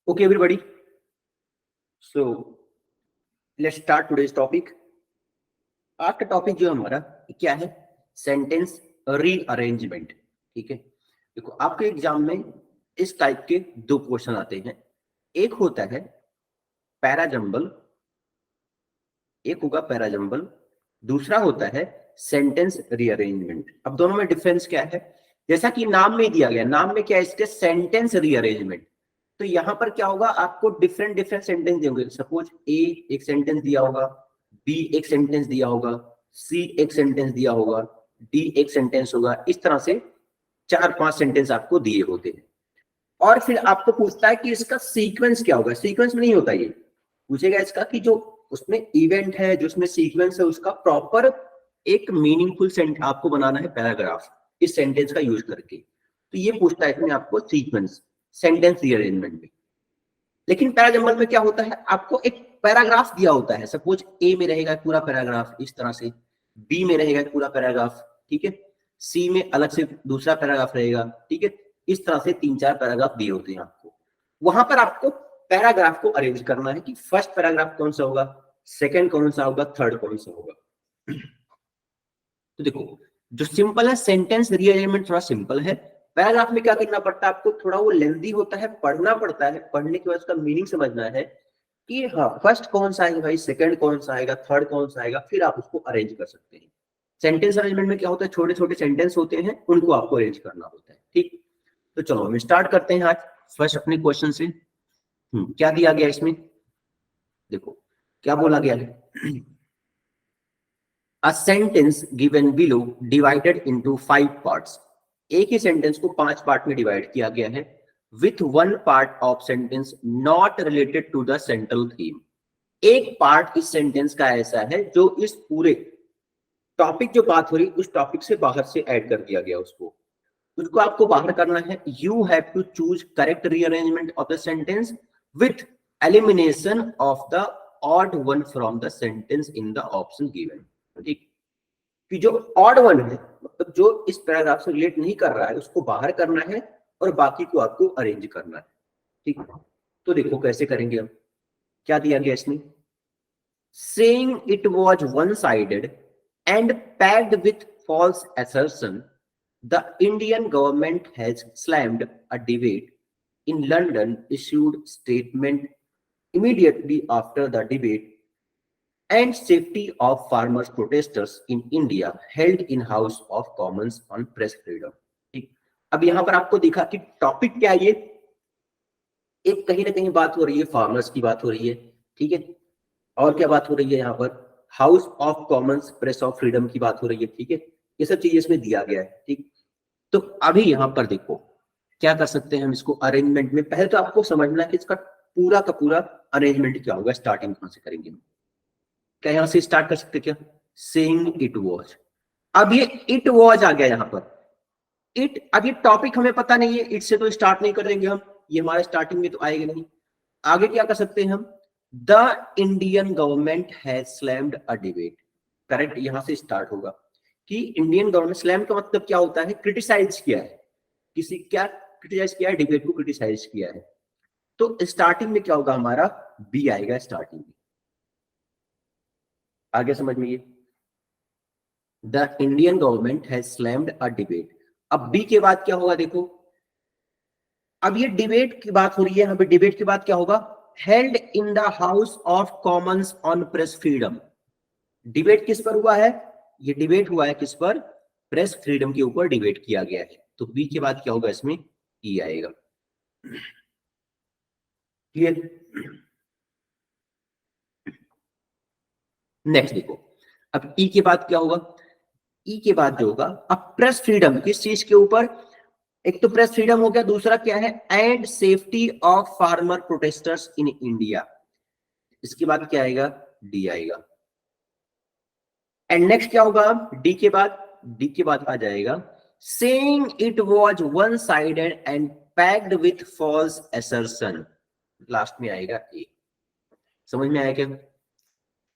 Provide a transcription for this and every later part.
Okay, everybody. So let's start today's topic. आज का topic जो हमारा क्या है, सेंटेंस रीअरेंजमेंट. ठीक है, देखो आपके एग्जाम में इस टाइप के दो क्वेश्चन आते हैं. एक होता है पैराजंबल, एक होगा पैराजंबल, दूसरा होता है सेंटेंस रीअरेंजमेंट. अब दोनों में डिफरेंस क्या है? जैसा कि नाम में दिया गया, नाम में क्या है इसके, सेंटेंस रीअरेंजमेंट. तो यहां पर क्या होगा, आपको डिफरेंट डिफरेंट सेंटेंस देंगे. सपोज ए एक सेंटेंस दिया होगा, बी एक सेंटेंस दिया होगा, सी एक सेंटेंस दिया होगा, डी एक सेंटेंस होगा. इस तरह से 4-5 सेंटेंस आपको दिए होते हैं. और फिर आपको पूछता है कि इसका सीक्वेंस क्या होगा. सीक्वेंस में नहीं होता, ये पूछेगा इसका कि जो उसमें इवेंट है, जो उसमें सीक्वेंस है, उसका प्रॉपर एक मीनिंगफुल सेंटेंस आपको बनाना है, पैराग्राफ इस सेंटेंस का यूज करके. तो ये पूछता है इसमें आपको सीक्वेंस, सेंटेंस रीअरेंजमेंट में. लेकिन पैराजंबल में क्या होता है, आपको एक पैराग्राफ दिया होता है. सपोज ए में रहेगा पूरा पैराग्राफ इस तरह से, बी में रहेगा पूरा पैराग्राफ, ठीक है, सी में अलग से दूसरा पैराग्राफ रहेगा. ठीक है, इस तरह से 3-4 पैराग्राफ दिए होते हैं आपको. वहां पर आपको पैराग्राफ को अरेंज करना है कि फर्स्ट पैराग्राफ कौन सा होगा, सेकंड कौन सा होगा, थर्ड कौन सा होगा. तो देखो जो सिंपल है, सेंटेंस रीअरेंजमेंट थोड़ा सिंपल है. पैराग्राफ में क्या करना पड़ता है आपको, थोड़ा वो लेंथी होता है, पढ़ना पड़ता है. पढ़ने के बाद उसका मीनिंग समझना है कि हाँ फर्स्ट कौन सा आएगा भाई, सेकंड कौन सा आएगा, थर्ड कौन सा आएगा, फिर आप उसको अरेंज कर सकते हैं. सेंटेंस अरेंजमेंट में क्या होता है, छोटे छोटे सेंटेंस होते हैं, उनको आपको अरेंज करना होता है. ठीक, तो चलो हम स्टार्ट करते हैं आज फर्स्ट अपने क्वेश्चन से. क्या दिया गया इसमें, देखो क्या बोला गया है. A sentence given below divided into 5 parts. एक ही सेंटेंस को 5 पार्ट में डिवाइड किया गया है. With one part of sentence not related to the central theme. एक पार्ट इस सेंटेंस का ऐसा है जो इस पूरे टॉपिक जो बात हो रही उस टॉपिक से बाहर से ऐड कर दिया गया. उसको आपको बाहर करना है. You have to choose correct rearrangement of the sentence with elimination of the odd one from the sentence in the option given. ठीक, कि जो ऑड वन है, मतलब जो इस पैराग्राफ से रिलेट नहीं कर रहा है, उसको बाहर करना है और बाकी को आपको अरेंज करना है. ठीक, तो देखो कैसे करेंगे हम. क्या दिया गया इसमें, saying it was one-sided and packed with false assertion, the Indian government has slammed a debate in London, issued statement immediately after the debate and safety of farmers protesters in India held in House of Commons on press freedom. ठीक, अब यहां पर आपको दिखा कि topic क्या है, ये एक कहीं ना कहीं बात हो रही है, फार्मर्स की बात हो रही है. ठीक है, और क्या बात हो रही है यहाँ पर, house of Commons press of freedom की बात हो रही है. ठीक है, ये सब चीजें इसमें दिया गया है. ठीक, तो अभी यहाँ पर देखो क्या कर सकते हैं हम इसको अरेंजमेंट में. पहले तो आपको समझना है कि इसका पूरा का पूरा अरेंजमेंट क्या होगा, स्टार्टिंग कहां से करेंगे. क्या यहां से स्टार्ट कर सकते, क्या सेइंग इट वाज. अब ये इट वाज आ गया यहां पर. इट, अब ये टॉपिक हमें पता नहीं है, इट से तो स्टार्ट नहीं करेंगे हम, ये हमारे स्टार्टिंग में तो आएगा नहीं. आगे क्या कर सकते हैं हम, the Indian government has slammed a debate. Correct, यहां से स्टार्ट होगा कि इंडियन गवर्नमेंट, स्लैम का मतलब क्या होता है, क्रिटिसाइज किया है, किसी क्या क्रिटिसाइज किया है, डिबेट को क्रिटिसाइज किया है. तो स्टार्टिंग में क्या होगा हमारा, बी आएगा स्टार्टिंग में. आगे समझ में, ये the Indian government has slammed a debate. अब बी के बाद क्या होगा, देखो अब ये डिबेट की बात हो रही है, यहाँ पे डिबेट के बाद क्या होगा, held in the house of Commons on press freedom. Debate किस पर हुआ है, ये डिबेट हुआ है किस पर, प्रेस फ्रीडम के ऊपर डिबेट किया गया है. तो बी के बाद क्या होगा, इसमें ई आएगा. क्लियर. नेक्स्ट देखो, अब ई के बाद क्या होगा, ई के बाद जो होगा, अब प्रेस फ्रीडम किस चीज के ऊपर, एक तो प्रेस फ्रीडम हो गया, दूसरा क्या है, and safety of farmer protesters in India. इसके बाद क्या आएगा, डी आएगा. एंड नेक्स्ट क्या होगा, डी के बाद आ जाएगा saying it was one sided and packed with false assertion. Last में आएगा ए. समझ में आया क्या,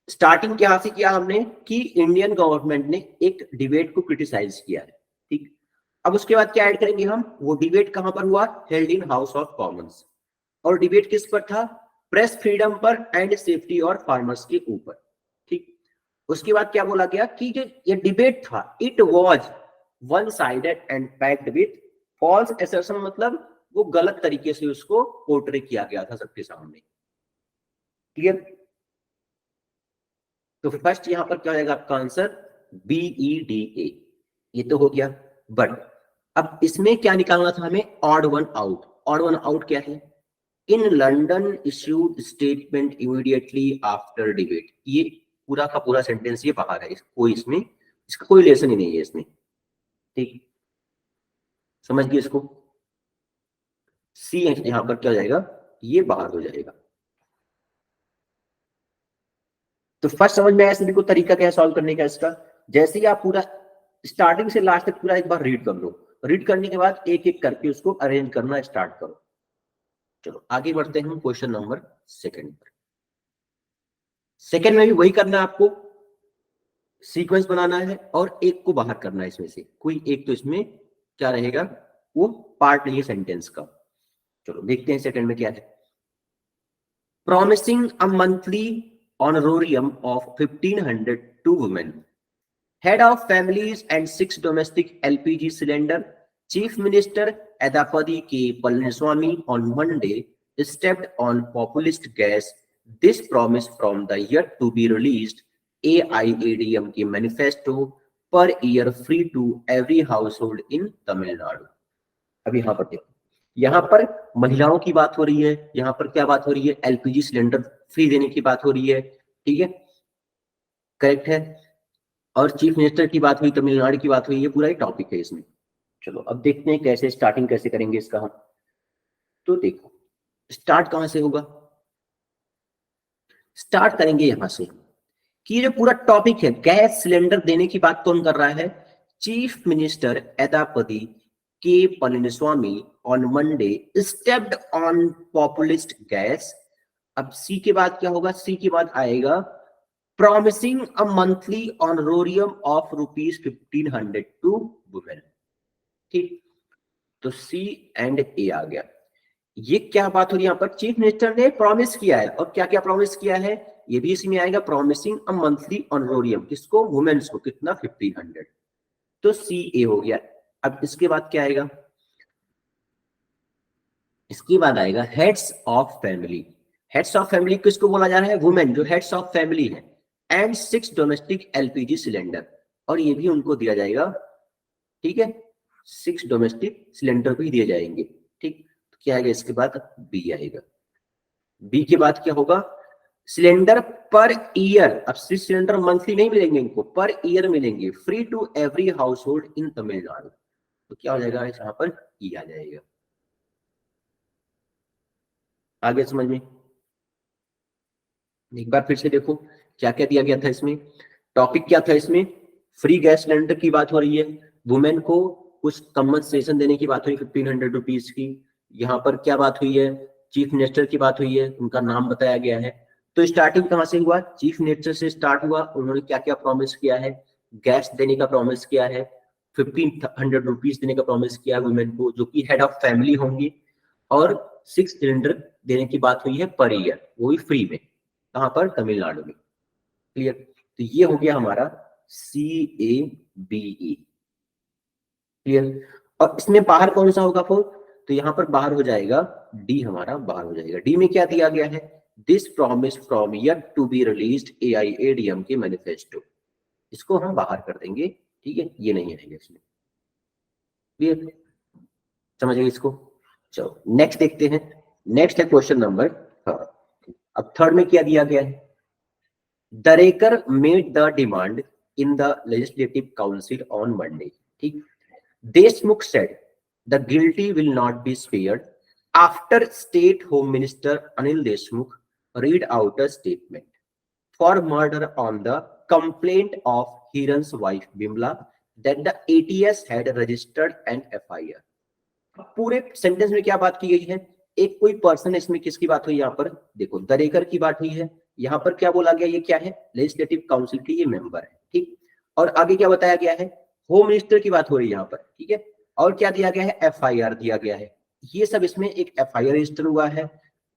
स्टार्टिंग क्या से किया हमने कि इंडियन गवर्नमेंट ने एक डिबेट को क्रिटिसाइज किया है. ठीक, अब उसके बाद क्या ऐड करेंगे हम, वो डिबेट कहां पर हुआ, held in house of Commons. और डिबेट किस पर था? प्रेस फ्रीडम पर एंड सेफ्टी और फार्मर्स के ऊपर। ठीक, उसके बाद क्या बोला गया कि जो ये डिबेट था, it was one sided and packed with false assertion, मतलब वो गलत तरीके से उसको पोर्ट्रे किया गया था सबके सामने। क्लियर? तो फर्स्ट यहां पर क्या होगा आपका आंसर? BEDA। ये तो हो गया। बट अब इसमें क्या निकालना था हमें? Odd one out. Odd one out क्या है? In London issued statement immediately after debate. ये पूरा का पूरा सेंटेंस ये बाहर है, कोई इसमें इसका कोई रिलेशन ही नहीं है इसमें। ठीक, समझ गए इसको? सी यहां पर क्या हो जाएगा? ये बाहर हो जाएगा। तो फर्स्ट समझ में आया सभी को तरीका क्या है सॉल्व करने का इसका? जैसे ही आप पूरा स्टार्टिंग से लास्ट तक पूरा एक बार रीड कर लो, रीड करने के बाद एक एक करके उसको अरेंज करना स्टार्ट करो। चलो आगे बढ़ते हैं हम क्वेश्चन नंबर सेकंड पर। सेकंड में भी वही करना है आपको, सीक्वेंस बनाना है और एक को बाहर करना है इसमें से, कोई एक तो इसमें क्या रहेगा, वो पार्ट नहीं है सेंटेंस का। चलो देखते हैं सेकंड में क्या है। Promising a monthly honorarium of 1500 to women, head of families and 6 domestic LPG cylinder, chief minister Edappadi K Palaniswami on Monday stepped on populist gas this promise from the yet to be released AIADM के manifesto पर year free to every household in Tamil Nadu. अब यहाँ पर देखो, यहाँ पर महिलाओं की बात हो रही है, यहाँ पर क्या बात हो रही है? LPG सिलेंडर फ्री देने की बात हो रही है। ठीक है, करेक्ट है। और चीफ मिनिस्टर की बात हुई, तमिलनाडु की बात हुई, ये पूरा ही टॉपिक है इसमें। चलो अब देखते हैं कैसे स्टार्टिंग कैसे करेंगे इसका हम। तो देखो स्टार्ट कहां से होगा? स्टार्ट करेंगे यहां से कि ये जो पूरा टॉपिक है गैस सिलेंडर देने की बात कौन कर रहा है? Chief minister Edappadi K Palaniswami on Monday stepped on populist gas. अब सी के बाद क्या होगा? सी के बाद आएगा promising a monthly honorarium of ₹1500 to women। ठीक, तो सी एंड ए आ गया। ये क्या बात हो रही है? यहाँ पर चीफ मिनिस्टर ने प्रॉमिस किया है, और क्या क्या प्रॉमिस किया है ये भी इसी में आएगा। प्रॉमिसिंग अ मंथली ऑनरोरियम, किसको? वुमेन्स को। कितना? 1500। तो सी ए हो गया। अब इसके बाद क्या आएगा? इसके बाद आएगा heads of family. Heads of family किसको बोला जा रहा है? वुमेन जो हेड्स ऑफ फैमिली है, एंड 6 डोमेस्टिक LPG सिलेंडर, और ये भी उनको दिया जाएगा। ठीक है, 6 डोमेस्टिक सिलेंडर भी दिए जाएंगे। ठीक, तो क्या आएगा इसके बाद? बी आएगा। बी के बाद क्या होगा? Cylinder per year. अब 6 सिलेंडर मंथली नहीं मिलेंगे इनको, पर ईयर मिलेंगे, free to every household in Tamil Nadu. तो क्या हो जाएगा यहाँ पर? ई आ जाएगा। आगे समझ में? एक बार फिर से देखो क्या क्या दिया गया था इसमें। टॉपिक क्या था इसमें? फ्री गैस सिलेंडर की बात हो रही है, वुमेन को कुछ कंपनसेशन देने की बात हुई 1500 रुपीज की। यहाँ पर क्या बात हुई है? चीफ मिनिस्टर की बात हुई है, उनका नाम बताया गया है। तो स्टार्टिंग कहाँ से हुआ? चीफ मिनिस्टर से स्टार्ट हुआ। उन्होंने क्या क्या प्रॉमिस किया है? गैस देने का प्रॉमिस किया है, 1500 रुपीज देने का प्रॉमिस किया वुमेन को जो कि हेड ऑफ फैमिली होंगी, और 6 सिलेंडर देने की बात हुई है पर ईयर, वो भी फ्री में। कहां पर? तमिलनाडु में। क्लियर? तो ये हो गया हमारा CABE। क्लियर? और इसमें बाहर कौन सा होगा फिर? तो यहां पर बाहर हो जाएगा डी, हमारा बाहर हो जाएगा। डी में क्या दिया गया है? This promise from yet to be released AIADM के मैनिफेस्टो। इसको हम बाहर कर देंगे। ठीक है, ये नहीं आएगा इसमें। क्लियर? समझ गए इसको? चलो नेक्स्ट देखते हैं। नेक्स्ट है क्वेश्चन नंबर थर्ड। अब थर्ड में क्या दिया गया है? Darekar made the demand in the Legislative Council on Monday. ठीक, Deshmukh said the guilty will not be spared after State Home Minister Anil Deshmukh read out a statement for murder on the complaint of Hiran's wife Bimla that the ATS had registered an FIR। पूरे sentence में क्या बात की गई है? एक कोई person, इसमें किसकी बात हुई? यहाँ पर देखो दरेकर की बात हुई है। यहाँ पर क्या बोला गया? ये क्या है? लेजिस्लेटिव काउंसिल के ये मेंबर है। ठीक, और आगे क्या बताया गया है? होम मिनिस्टर की बात हो रही है यहाँ पर। ठीक है, और क्या दिया गया है? FIR दिया गया है। ये सब इसमें एक FIR रजिस्टर हुआ है,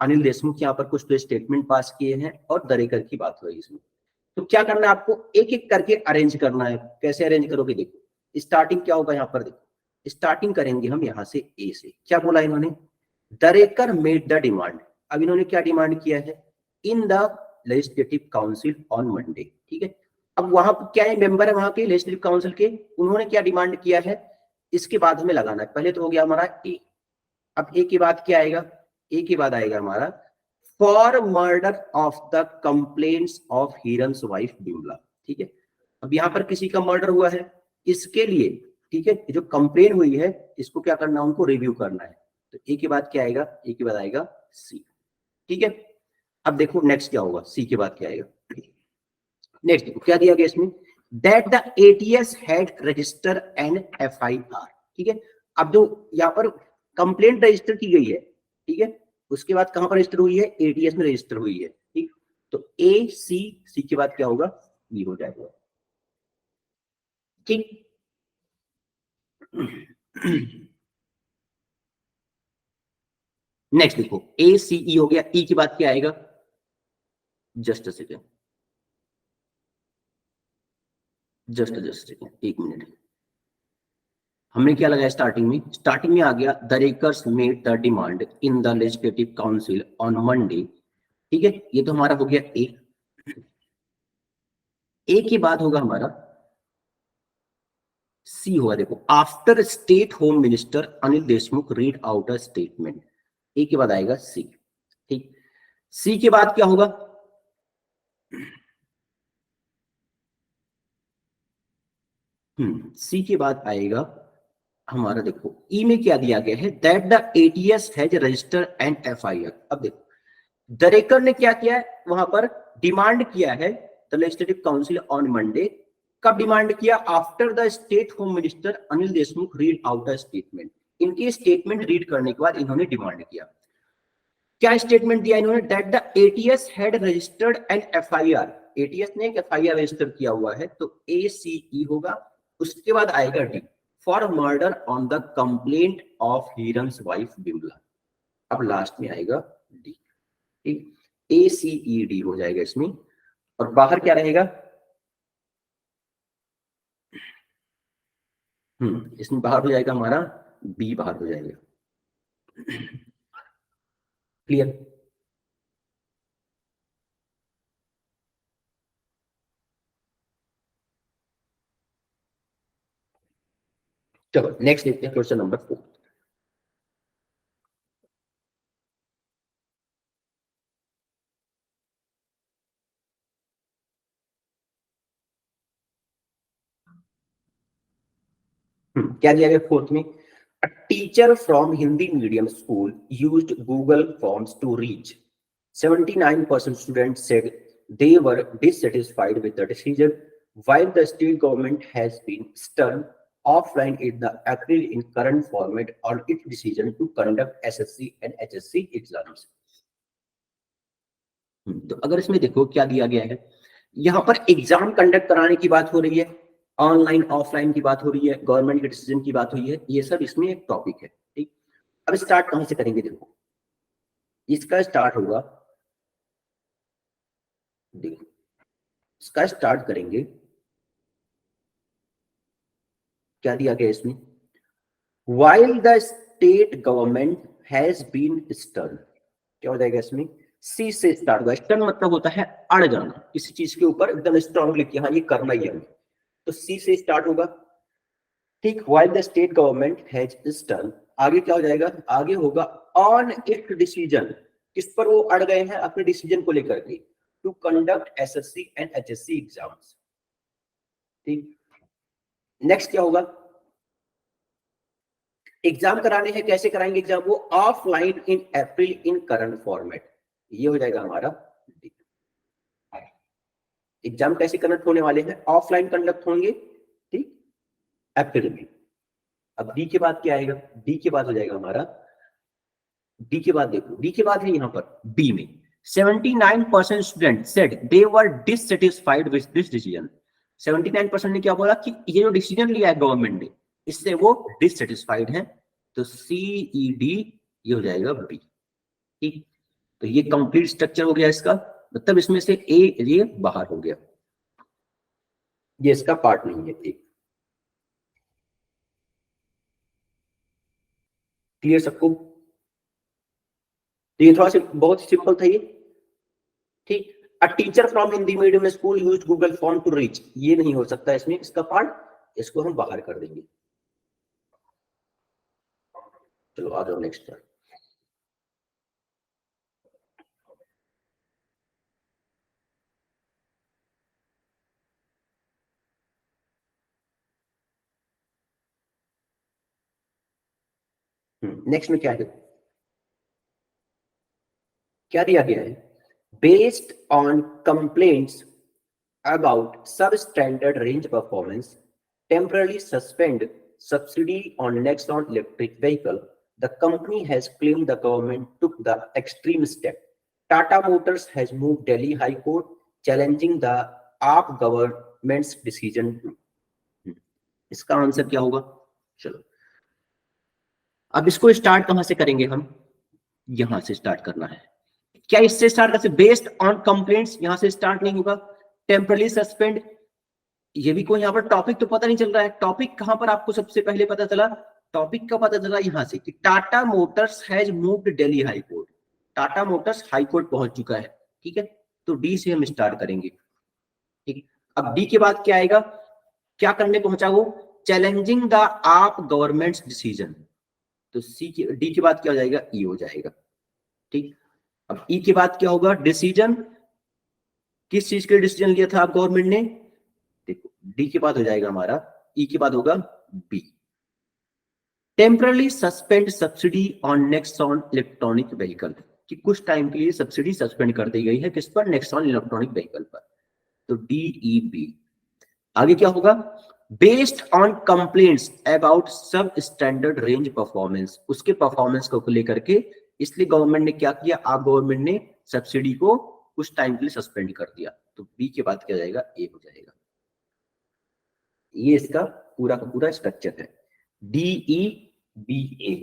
अनिल देशमुख यहाँ पर कुछ तो स्टेटमेंट पास किए हैं और दरेकर की बात हो रही है इसमें। तो क्या करना है आपको, एक एक करके अरेंज करना है। कैसे अरेंज करोगे, देखो स्टार्टिंग क्या होगा यहाँ पर, देखो स्टार्टिंग करेंगे हम यहाँ से ए से। क्या बोला इन्होंने, दरेकर मेड द डिमांड। अब इन्होंने क्या डिमांड किया है, इन the legislative council on Monday, ठीक है। अब वहां पर क्या है, मेंबर है वहां के लेजिस्लेटिव काउंसिल के, उन्होंने क्या डिमांड किया है, इसके बाद हमें लगाना है। पहले तो हो गया हमारा ए, अब ए के बाद क्या आएगा, ए के बाद आएगा हमारा for murder of the complaints of Hiran's wife Bimla, ठीक है। अब यहाँ पर किसी का मर्डर हुआ है, इसके लिए, ठीक है, जो कंप्लेन हुई है इसको क्या करना है, उनको रिव्यू करना है। तो ए के बाद क्या आएगा, ए के बाद आएगा सी, ठीक है। अब देखो नेक्स्ट क्या होगा, सी के बाद क्या आएगा, नेक्स्ट देखो क्या दिया गया इसमें, that the ATS had register an FIR, ठीक है। अब जो यहाँ पर कंप्लेंट रजिस्टर की गई है, ठीक है, उसके बाद कहां पर रजिस्टर हुई है, एटीएस में रजिस्टर हुई है, ठीक। तो ए सी, सी के बाद क्या होगा, बी हो जाएगा, ठीक। नेक्स्ट देखो ए सी ई हो गया, ई के बाद क्या आएगा, just a second, just second, एक मिनट। हमने क्या लगाया स्टार्टिंग में, स्टार्टिंग में आ गया Darekar's made the demand in the legislative council on Monday, ठीक है। ये तो हमारा हो गया ए, ए के बाद होगा हमारा सी होगा, देखो after state home minister Anil Deshmukh read out a statement, A के बाद आएगा सी, ठीक। सी के बाद क्या होगा, सी के बाद आएगा हमारा, देखो ई में क्या दिया गया है, that the ATS has register an FIR. अब देखो दरेकर ने क्या किया है, वहां पर डिमांड किया है the legislative council on Monday. कब डिमांड किया, after the state home minister Anil Deshmukh read out a statement. इनकी स्टेटमेंट रीड करने के बाद इन्होंने डिमांड किया, क्या स्टेटमेंट दिया इन्होंने, that the ATS had registered an FIR, ATS ने एक एफआईआर रजिस्टर किया हुआ है, तो ए सी ई होगा। उसके बाद आएगा D, for murder on the complaint of Hiran's wife Bimla. अब लास्ट में आएगा डी, ठीक, ए सी ई डी हो जाएगा इसमें। और बाहर क्या रहेगा, इसमें बाहर हो जाएगा हमारा बी, बाहर हो जाएगा, क्लियर। चलो नेक्स्ट देखते हैं क्वेश्चन नंबर 4। क्या दिया गया फोर्थ में, a teacher from Hindi medium school used Google Forms to reach 79% students said they were dissatisfied with the decision, while the state government has been stern offline in the April in current format on its decision to conduct SSC and HSC exams। तो अगर इसमें देखो क्या दिया गया है, यहाँ पर एग्जाम कंडक्ट कराने की बात हो रही है, ऑनलाइन ऑफलाइन की बात हो रही है, गवर्नमेंट के डिसीजन की बात हुई है, ये सब इसमें एक टॉपिक है, ठीक। अब स्टार्ट कहां से करेंगे, देखो इसका स्टार्ट होगा, देखो इसका स्टार्ट करेंगे, क्या दिया गया इसमें, while the state government has been stern, क्या हो जाएगा इसमें, सी से स्टार्ट होगा। स्टर्न मतलब होता है अड़ जाना, किसी चीज के ऊपर एकदम स्ट्रांगली कि हाँ ये करना ही है, तो सी से स्टार्ट होगा, ठीक। while the state government has stern, आगे क्या हो जाएगा, आगे होगा ऑन इट डिसीजन, किस पर वो अड़ गए हैं अपने डिसीजन को लेकर के, to conduct SSC and HSC exams, ठीक। नेक्स्ट क्या होगा, एग्जाम कराने हैं, कैसे कराएंगे एग्जाम, वो offline in April in current format, ये हो जाएगा हमारा। एग्जाम कैसे कंडक्ट होने वाले हैं, ऑफलाइन कंडक्ट होंगे, ठीक, अप्रैल में। अब डी के बाद क्या आएगा, डी के बाद हो जाएगा हमारा, डी के बाद देखो, डी के बाद है यहाँ पर बी में 79% student said they were dissatisfied with this decision. 79% ने क्या बोला कि ये जो डिसीजन लिया है गवर्नमेंट ने, इससे वो डिससेटिस्फाइड है, तो सी ई डी ये हो जाएगा बी, ठीक। तो ये कंप्लीट स्ट्रक्चर हो गया इसका, मतलब इसमें से ए ये बाहर हो गया, ये इसका पार्ट नहीं है। एक क्लियर सबको? तो ये थोड़ा सा बहुत सिंपल था ये, ठीक। A teacher from Hindi medium school used Google form to reach, ये नहीं हो सकता इसमें, इसका पार्ट, इसको हम बाहर कर देंगे। चलो आ जाओ नेक्स्ट पर। नेक्स्ट में क्या है, क्या दिया गया है, based on complaints about substandard range performance, temporarily suspend subsidy on Nexon electric vehicle. The company has claimed the government took the extreme step. Tata Motors has moved Delhi High Court, challenging the AAP government's decision. इसका answer क्या होगा? चलो अब इसको start कहां से करेंगे हम, यहां से स्टार्ट करना है। क्या इससे स्टार्ट कर, बेस्ड ऑन कंप्लेंट्स, यहां से स्टार्ट नहीं होगा। टेम्परली सस्पेंड, ये भी कोई यहाँ पर टॉपिक तो पता नहीं चल रहा है। टॉपिक कहां पर आपको सबसे पहले पता चला, टॉपिक का पता चला यहां से कि Tata Motors has moved Delhi high court, Tata Motors high court पहुंच चुका है, ठीक है। तो डी से हम स्टार्ट करेंगे, ठीक। अब डी के बाद क्या आएगा, क्या करने पहुंचा वो, चैलेंजिंग द आप गवर्नमेंट्स डिसीजन, तो सी की डी के बाद क्या हो जाएगा, ई हो जाएगा, ठीक। अब ई के बाद क्या होगा, डिसीजन, किस चीज के डिसीजन लिया था आप गवर्नमेंट ने, देखो डी के बाद हो जाएगा हमारा, ई के बाद होगा B, temporarily suspend subsidy on Nexon electronic vehicle, कि कुछ टाइम के लिए सब्सिडी सस्पेंड कर दी गई है किस पर, नेक्सॉन इलेक्ट्रॉनिक व्हीकल पर, तो डी ई बी। आगे क्या होगा, बेस्ड ऑन कंप्लेंट्स अबाउट सब स्टैंडर्ड रेंज परफॉर्मेंस, उसके परफॉर्मेंस को लेकर के, इसलिए गवर्नमेंट ने क्या किया, आप गवर्नमेंट ने सब्सिडी को कुछ टाइम के लिए सस्पेंड कर दिया, तो बी के बाद क्या जाएगा, ए हो जाएगा। ये इसका पूरा का पूरा स्ट्रक्चर है, डी ई बी ए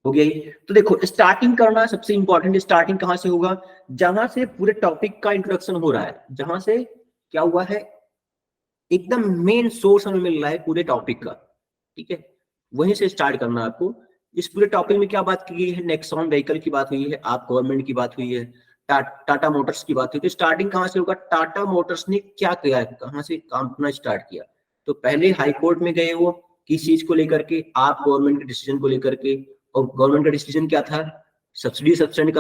हो गया। तो देखो स्टार्टिंग करना सबसे इंपॉर्टेंट, स्टार्टिंग कहां से होगा, जहां से पूरे टॉपिक का इंट्रोडक्शन हो रहा है, जहां से क्या हुआ है, एकदम मेन सोर्स हमें मिल रहा है पूरे टॉपिक का, ठीक है, वहीं से स्टार्ट करना आपको। इस पूरे टॉपिक में क्या बात की गई है, नेक्सॉन व्हीकल की बात हुई है, आप गवर्नमेंट की बात हुई है, टाटा मोटर्स की बात हुई, तो स्टार्टिंग कहां से होगा, टाटा मोटर्स ने क्या किया है, कहां से काम करना स्टार्ट किया, तो पहले हाई कोर्ट में गए वो, किस चीज को लेकर के, आप गवर्नमेंट के डिसीजन को लेकर के, और गवर्नमेंट का डिसीजन क्या था, सब्सिडी सस्पेंड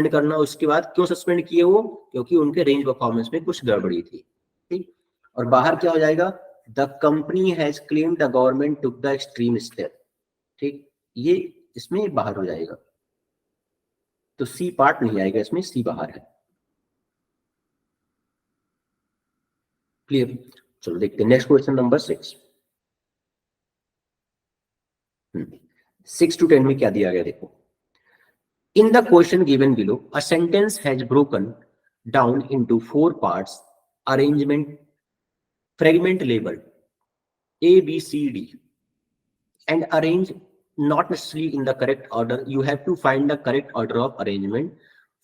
करना। उसके बाद क्यों सस्पेंड किए वो, क्योंकि उनके रेंज परफॉर्मेंस में कुछ गड़बड़ी थी, ठीक। और बाहर क्या हो जाएगा, the company has claimed the government took the extreme step, ठीक, ये इसमें बाहर हो जाएगा, तो सी पार्ट नहीं आएगा इसमें, सी बाहर है, क्लियर। चलो देखते हैं नेक्स्ट क्वेश्चन नंबर 6। 6 to 10 में क्या दिया गया देखो, in the question given below a sentence has broken down into 4 parts, arrangement fragment labelled A B C D and arrange not necessarily in the correct order. You have to find the correct order of arrangement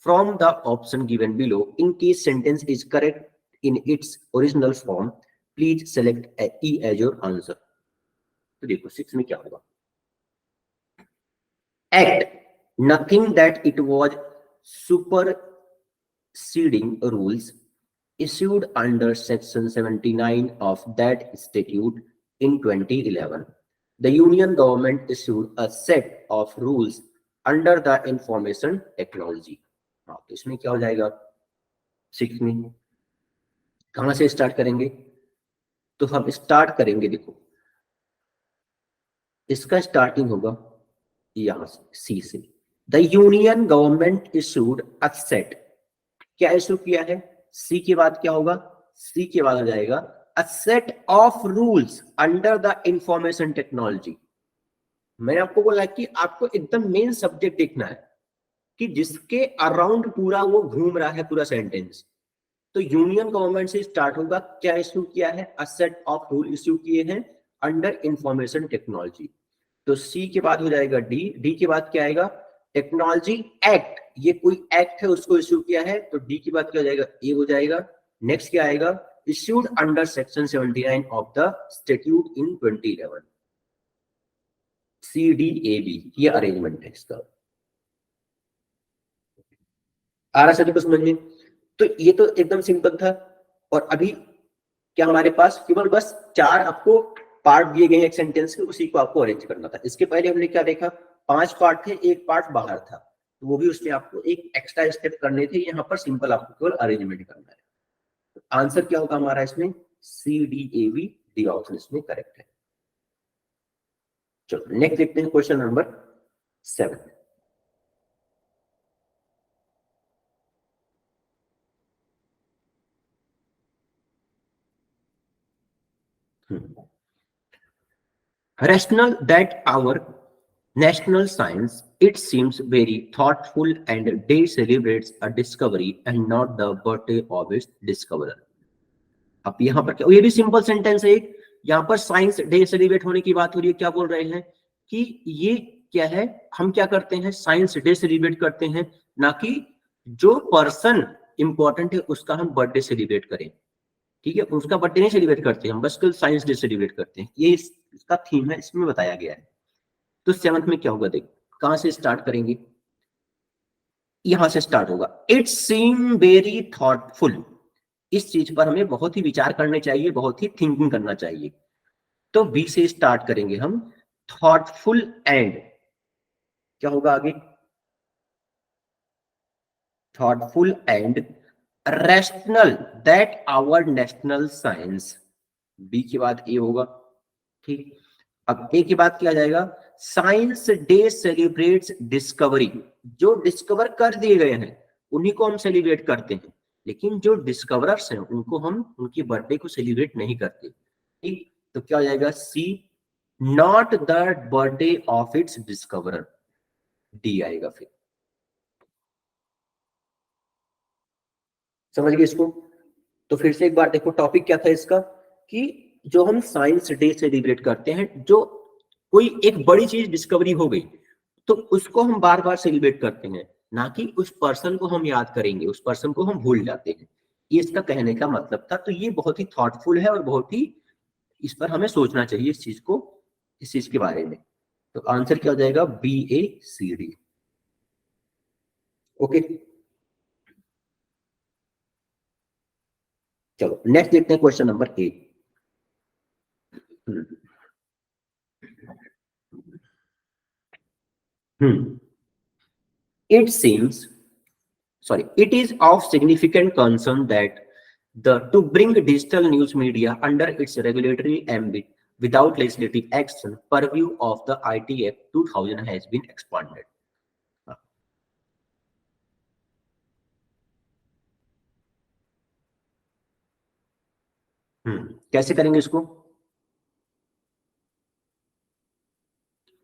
from the option given below. In case sentence is correct in its original form, please select E as your answer. तो देखो 6 में क्या होगा, act nothing that it was superseding rules issued under section 79 of that statute in 2011. The union government issued a set of rules under the information technology. हाँ, तो इसमें क्या हो जाएगा, 6 में कहां से स्टार्ट करेंगे, तो हम स्टार्ट करेंगे, देखो इसका स्टार्टिंग होगा यहां से, सी से। The union government issued a set, क्या इशू किया है, सी के बाद क्या होगा, सी के बाद हो जाएगा a set of rules under the information technology। मैंने आपको बोला कि आपको एकदम मेन सब्जेक्ट देखना है कि जिसके अराउंड पूरा वो घूम रहा है पूरा सेंटेंस, तो यूनियन गवर्नमेंट से स्टार्ट होगा, क्या इश्यू किया है, a set of rule issue किए हैं अंडर इंफॉर्मेशन टेक्नोलॉजी। तो सी के बाद हो जाएगा डी, डी के बाद क्या आएगा, टेक्नोलॉजी एक्ट, ये कोई एक्ट है उसको इश्यू किया है, तो डी के बाद क्या हो जाएगा, ए हो जाएगा। नेक्स्ट क्या आएगा, issued under section 79 of the statute in 2011, C D A B, ये अरेंजमेंट है इसका। आ रहा सभी को समझ में? तो ये तो एकदम सिंपल था। और अभी क्या हमारे पास केवल बस 4 आपको पार्ट दिए गए एक सेंटेंस के, उसी को आपको अरेंज करना था। इसके पहले हमने क्या देखा, 5 पार्ट थे, एक पार्ट बाहर था, तो वो भी उसमें आपको एक एक्स्ट्रा स्टेप करने थे। यहाँ पर सिंपल आपको केवल अरेंजमेंट करना है। तो आंसर क्या होगा हमारा इसमें, C D A B, D option इसमें करेक्ट है। चलो नेक्स्ट देखते हैं question number 7। Rational that our national science, it seems very thoughtful and day celebrates a discovery and not the birthday of its discoverer. अब यहाँ पर क्या, ये भी सिंपल सेंटेंस है एक, यहाँ पर साइंस डे सेलिब्रेट होने की बात हो रही है। क्या बोल रहे हैं कि ये क्या है, हम क्या करते हैं, साइंस डे सेलिब्रेट करते हैं, ना कि जो पर्सन इंपॉर्टेंट है उसका हम बर्थडे सेलिब्रेट करें। ठीक है, उसका बर्थडे नहीं सेलिब्रेट करते हम, बस कल साइंस डे सेलिब्रेट करते हैं। ये इसका थीम है, इसमें बताया गया है। तो 7th में क्या होगा, देख कहां से स्टार्ट करेंगे, यहां से स्टार्ट होगा। इट सीम वेरी थॉटफुल, इस चीज पर हमें बहुत ही विचार करने चाहिए, बहुत ही थिंकिंग करना चाहिए। तो बी से स्टार्ट करेंगे हम, थॉटफुल एंड क्या होगा आगे, thoughtful and rational that our national science, B के बाद ए होगा। ठीक, अब ए के बाद क्या आ जाएगा, साइंस डे सेलिब्रेट्स डिस्कवरी, जो डिस्कवर कर दिए गए हैं उन्हीं को हम सेलिब्रेट करते हैं, लेकिन जो डिस्कवरर्स हैं उनको हम उनकी बर्थडे को सेलिब्रेट नहीं करते। ठीक, तो क्या हो जाएगा, C not the birthday of its discoverer, D आएगा फिर। समझ गए इसको? तो फिर से एक बार देखो, टॉपिक क्या था इसका, कि जो हम साइंस डे सेलिब्रेट करते हैं, जो कोई एक बड़ी चीज डिस्कवरी हो गई तो उसको हम बार बार सेलिब्रेट करते हैं, ना कि उस पर्सन को हम याद करेंगे, उस पर्सन को हम भूल जाते हैं। ये इसका कहने का मतलब था। तो ये बहुत ही थॉटफुल है और बहुत ही, इस पर हमें सोचना चाहिए इस चीज को, इस चीज के बारे में। तो आंसर क्या हो जाएगा, B A C D. Okay, चलो नेक्स्ट देखते हैं question number 8। It seems, sorry, it is of significant concern that the to bring digital news media under its regulatory ambit without legislative action, purview of the IT Act 2000 has been expanded. कैसे करेंगे इसको,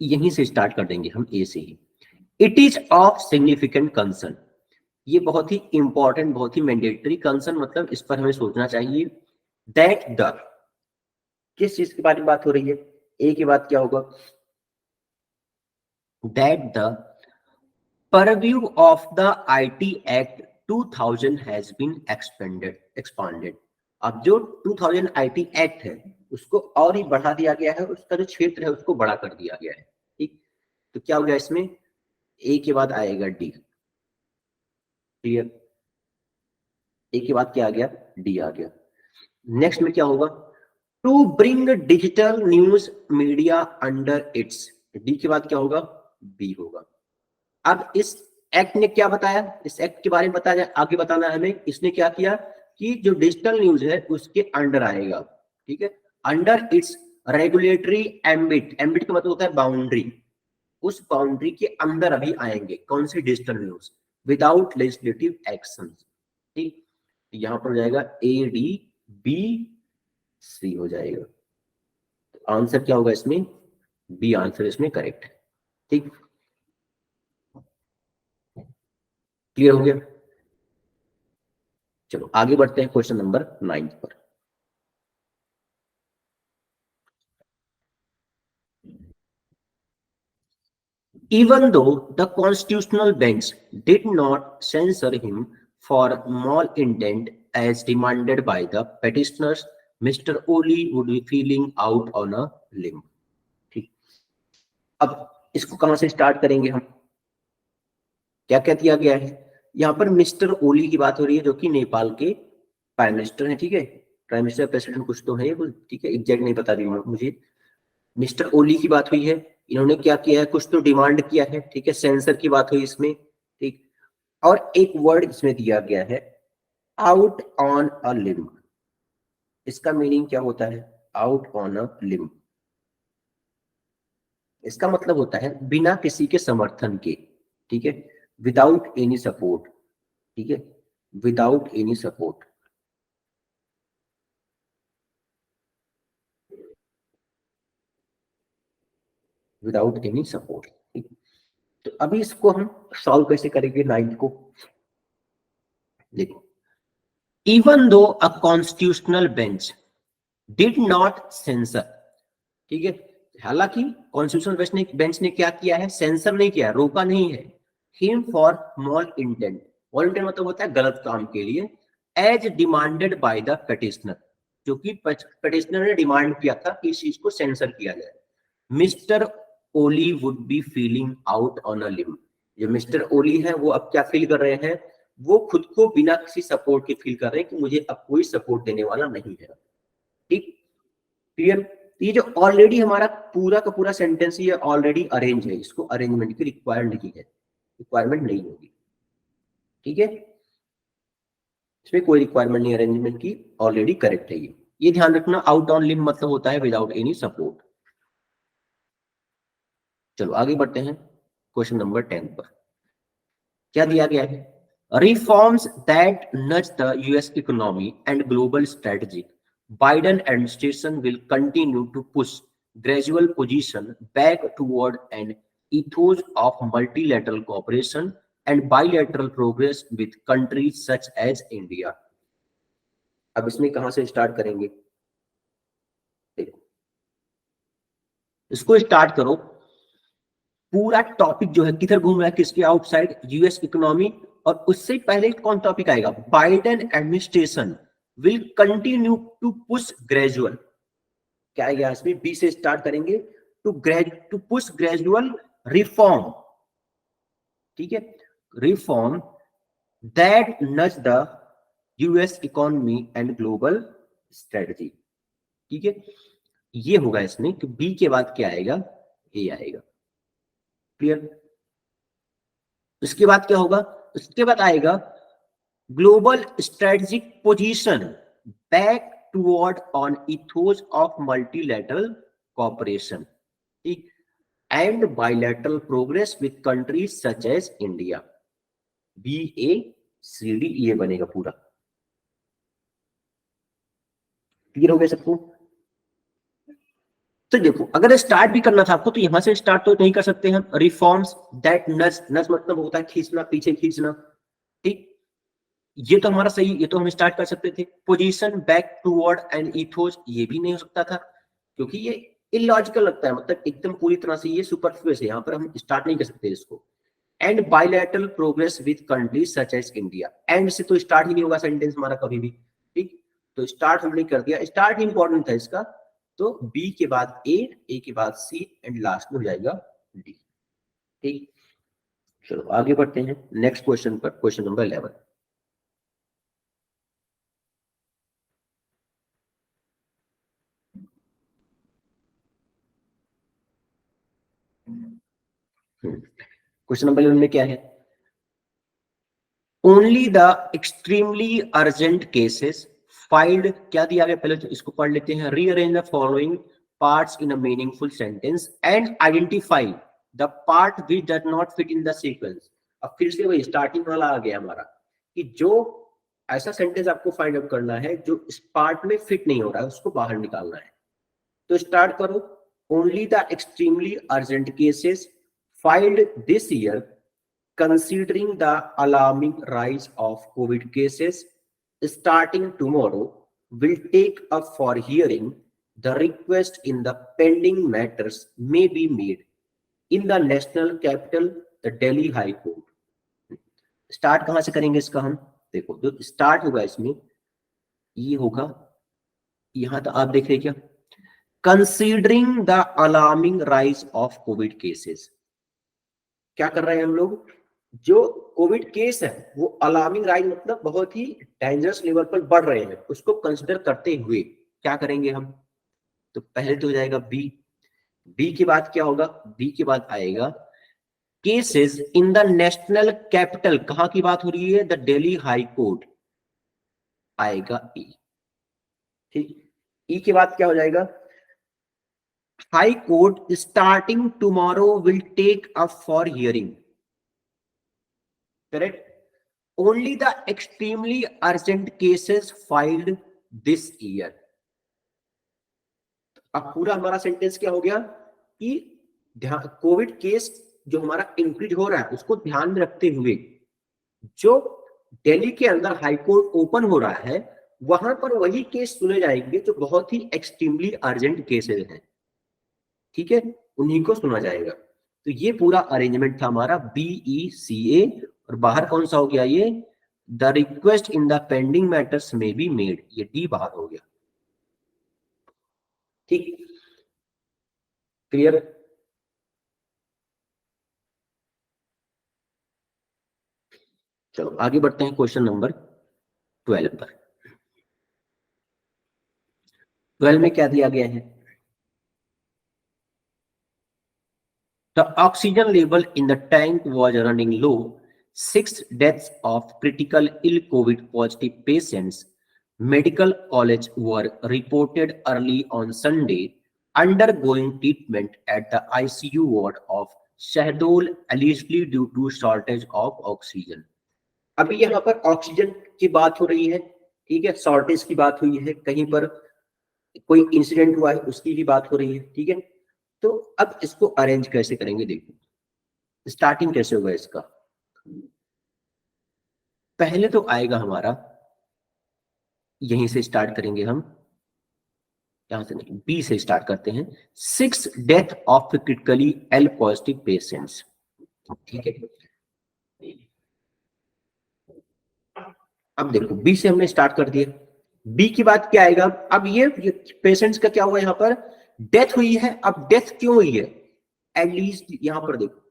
यहीं से start कर देंगे हम, A से ही। It is of significant concern, ये बहुत ही इंपॉर्टेंट, बहुत ही मैंडेटरी, कंसर्न मतलब इस पर हमें सोचना चाहिए। दैट द, किस चीज के बारे में बात हो रही है, ए के बाद क्या होगा, that the purview of the IT Act 2000 has been expanded। अब जो 2000 IT Act है उसको और ही बढ़ा दिया गया है, उसका जो क्षेत्र है उसको बड़ा कर दिया गया है। ठीक, तो क्या हो गया इसमें, ए के बाद आएगा डी, क्लियर, ए के बाद क्या आ गया, डी आ गया। नेक्स्ट में क्या होगा, to bring digital news media under its, D के बाद क्या होगा, बी होगा। अब इस एक्ट ने क्या बताया, इस एक्ट के बारे में बताया, आगे बताना है हमें। इसने क्या किया कि जो डिजिटल न्यूज है उसके अंडर आएगा। ठीक है, under its regulatory ambit, ambit का मतलब होता है बाउंड्री, उस बाउंड्री के अंदर अभी आएंगे कौन सी, digital news, without legislative action. ठीक, यहां पर हो जाएगा ए डी बी सी हो जाएगा। आंसर क्या होगा इसमें, बी आंसर इसमें करेक्ट है। ठीक, क्लियर हो गया? चलो आगे बढ़ते हैं क्वेश्चन नंबर 9 पर। Even though the constitutional bench did not censure him for malintent as demanded by the petitioners, Mr. Oli would be feeling out on a limb. ठीक, अब इसको कहां से स्टार्ट करेंगे हम? क्या क्या दिया गया है यहाँ पर? मिस्टर ओली की बात हो रही है जो कि नेपाल के प्राइम मिनिस्टर हैं, ठीक है, प्राइम मिनिस्टर प्रेसिडेंट कुछ तो है, ठीक है, एग्जैक्ट नहीं बता रही मुझे। मिस्टर ओली की बात हुई है, इन्होंने क्या किया है, कुछ तो डिमांड किया है, ठीक है, सेंसर की बात हुई इसमें, ठीक, और एक वर्ड इसमें दिया गया है आउट ऑन अ लिम्ब। इसका मीनिंग क्या होता है? आउट ऑन अ लिम्ब, इसका मतलब होता है बिना किसी के समर्थन के, ठीक है, विदाउट एनी सपोर्ट, ठीक है, without any support. Without any support, ठीक। तो अभी इसको हम सॉल्व कैसे करेंगे? 9 को देखो, even though a constitutional bench did not sensor, ठीक है, हालांकि कॉन्स्टिट्यूशनल बेंच ने क्या किया है? सेंसर नहीं किया, रोका नहीं है, him for mal intent, mal intent मतलब होता है गलत काम के लिए, as demanded by the petitioner, जो कि पेटिशनर ने डिमांड किया था कि इस चीज को सेंसर किया जाए। Mister Oli would be feeling out on a limb, जो मिस्टर ओली है वो अब क्या फील कर रहे हैं? वो खुद को बिना किसी सपोर्ट के फील कर रहे हैं कि मुझे अब कोई सपोर्ट देने वाला नहीं है, ठीक, क्लियर। ये जो ऑलरेडी हमारा पूरा का पूरा सेंटेंस ये ऑलरेडी अरेंज है, इसको अरेंजमेंट की रिक्वायर्ड नहीं है, रिक्वायरमेंट नहीं होगी, ठीक है, इसमें कोई रिक्वायरमेंट नहीं अरेंजमेंट की, ऑलरेडी करेक्ट है ये ध्यान रखना। आउट ऑन लिम्ब मतलब होता है विदाउट एनी सपोर्ट। चलो आगे बढ़ते हैं क्वेश्चन नंबर 10 पर। क्या दिया गया है? रिफॉर्म्स दैट नज the US economy and global strategy, Biden administration will continue to push gradual position back toward an ethos of multilateral cooperation and bilateral progress with countries such as India. अब इसमें कहां से start करेंगे? देखो, इसको start करो, पूरा topic जो है किधर घूम रहा है? किसके आउटसाइड? यूएस इकोनॉमी, और उससे पहले कौन टॉपिक आएगा? Biden administration will continue to push gradual, क्या आएगा इसमें? बी से स्टार्ट करेंगे, टू पुश ग्रेजुअल रिफॉर्म, ठीक है, रिफॉर्म दैट नज the US economy and global strategy, ठीक है, ये होगा इसमें कि बी के बाद क्या आएगा? ए आएगा, क्लियर। उसके बाद क्या होगा? उसके बाद आएगा global strategic position back toward on ethos of multilateral cooperation, ठीक, and bilateral progress with countries such as India. B A C D ये बनेगा पूरा, क्लियर हो गया सबको? तो देखो, अगर स्टार्ट भी करना था आपको तो यहां से स्टार्ट तो नहीं कर सकते हम। रिफॉर्म्स दैट नज, नज मतलब होता है खींचना, पीछे खींचना, ठीक, ये तो हमारा सही, ये तो हम स्टार्ट कर सकते थे। Position back toward and ethos ये भी नहीं हो सकता था, क्योंकि ये इलॉजिकल लगता है, मतलब एकदम पूरी तरह से ये सुपरफ्लुअस है, यहाँ पर हम स्टार्ट नहीं कर सकते इसको। And bilateral progress with countries such as India, and से तो स्टार्ट ही नहीं होगा सेंटेंस हमारा कभी भी, ठीक, तो स्टार्ट हमने कर दिया, स्टार्ट इंपॉर्टेंट था इसका, तो बी के बाद ए के बाद सी एंड लास्ट में हो जाएगा डी, ठीक। चलो आगे बढ़ते हैं नेक्स्ट क्वेश्चन पर, क्वेश्चन नंबर 11। क्वेश्चन नंबर 11 में क्या है? Only the extremely urgent cases filed, क्या दिया गया पहले तो इसको पढ़ लेते हैं। Rearrange the following parts in a meaningful sentence and identify the part which does not fit in the sequence. अब फिर से वही स्टार्टिंग वाला आ गया हमारा कि जो ऐसा सेंटेंस आपको फाइंड आउट करना है जो इस पार्ट में फिट नहीं हो रहा है, उसको बाहर निकालना है। तो स्टार्ट करो, only the extremely urgent cases filed this year considering the alarming rise of COVID cases starting tomorrow will take up for hearing the request in the pending matters may be made. In the national capital the Delhi high court. Start कहां से करेंगे इसका हम, देखो जो start होगा इसमें ये होगा यहां तक, आप देख रहे क्या, considering the alarming rise of Covid cases. क्या कर रहे हैं हम लोग, जो कोविड केस है वो अलार्मिंग राइज मतलब बहुत ही डेंजरस लेवल पर बढ़ रहे हैं, उसको कंसिडर करते हुए क्या करेंगे हम, तो पहले तो हो जाएगा बी, बी के बाद क्या होगा, बी के बाद आएगा cases in the national capital, कहां की बात हो रही है, द दिल्ली हाई कोर्ट, आएगा ई। ठीक, ई के बाद क्या हो जाएगा, high court starting tomorrow will take up for hearing, correct, only the extremely urgent cases filed this year. अब पूरा हमारा सेंटेंस क्या हो गया कि कोविड केस जो हमारा इंक्रीज हो रहा है उसको ध्यान में रखते हुए जो दिल्ली के अंदर हाई कोर्ट ओपन हो रहा है वहां पर वही केस सुने जाएंगे जो बहुत ही एक्सट्रीमली अर्जेंट केसेस हैं, ठीक है, उन्हीं को सुना जाएगा। तो ये पूरा अरेंजमेंट था हमारा BECA, और बाहर कौन सा हो गया ये, the request in the pending matters में बी मेड, ये डी बाहर हो गया। ठीक, क्लियर। चलो आगे बढ़ते हैं क्वेश्चन नंबर 12 पर। 12 में क्या दिया गया है, the oxygen level in the tank was running low, 6 deaths of critical ill COVID positive patients medical college were reported early on Sunday undergoing treatment at the ICU ward of Shahdol allegedly due to shortage of oxygen। अभी यहाँ पर oxygen की बात हो रही है, ठीक है, शॉर्टेज की बात हुई है, कहीं पर कोई इंसिडेंट हुआ है उसकी भी बात हो रही है, ठीक है। तो अब इसको अरेंज कैसे करेंगे, देखो स्टार्टिंग कैसे होगा इसका, पहले तो आएगा हमारा, यहीं से स्टार्ट करेंगे हम, यहां से नहीं, बी से स्टार्ट करते हैं, 6 death of critically L positive patients, ठीक है। अब देखो बी से हमने स्टार्ट कर दिया, बी की बात क्या आएगा, अब ये पेशेंट्स का क्या हुआ, यहाँ पर डेथ हुई है, अब डेथ क्यों हुई है, एटलीस्ट यहां पर देखो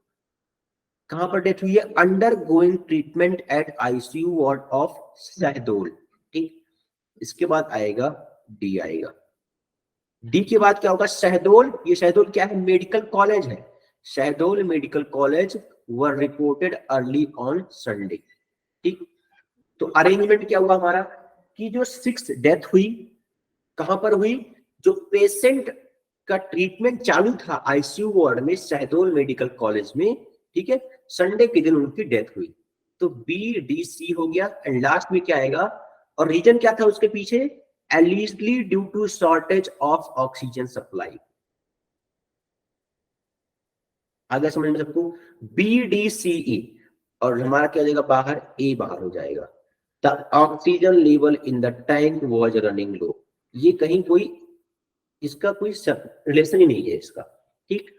कहां पर डेथ हुई है, under going treatment at ICU ward of Shahdol, ठीक। इसके बाद आएगा डी, आएगा डी के बाद क्या होगा, शहडोल, ये शहडोल क्या है, मेडिकल कॉलेज है, Shahdol medical college were reported early on Sunday, ठीक। तो अरेंजमेंट क्या हुआ हमारा कि जो 6 डेथ हुई कहां पर हुई, जो पेशेंट का ट्रीटमेंट चालू था आईसीयू वार्ड में शहडोल मेडिकल कॉलेज में, ठीक है, संडे के दिन उनकी डेथ हुई। तो BDC हो गया, एंड लास्ट में क्या आएगा, और रीजन क्या था उसके पीछे, allegedly due to shortage of oxygen supply. आगे समझ में सबको, BDCE, और हमारा क्या हो जाएगा बाहर, ए बाहर हो जाएगा, the oxygen level in the tank was running low, ये कहीं कोई इसका कोई रिलेशन ही नहीं है इसका, ठीक।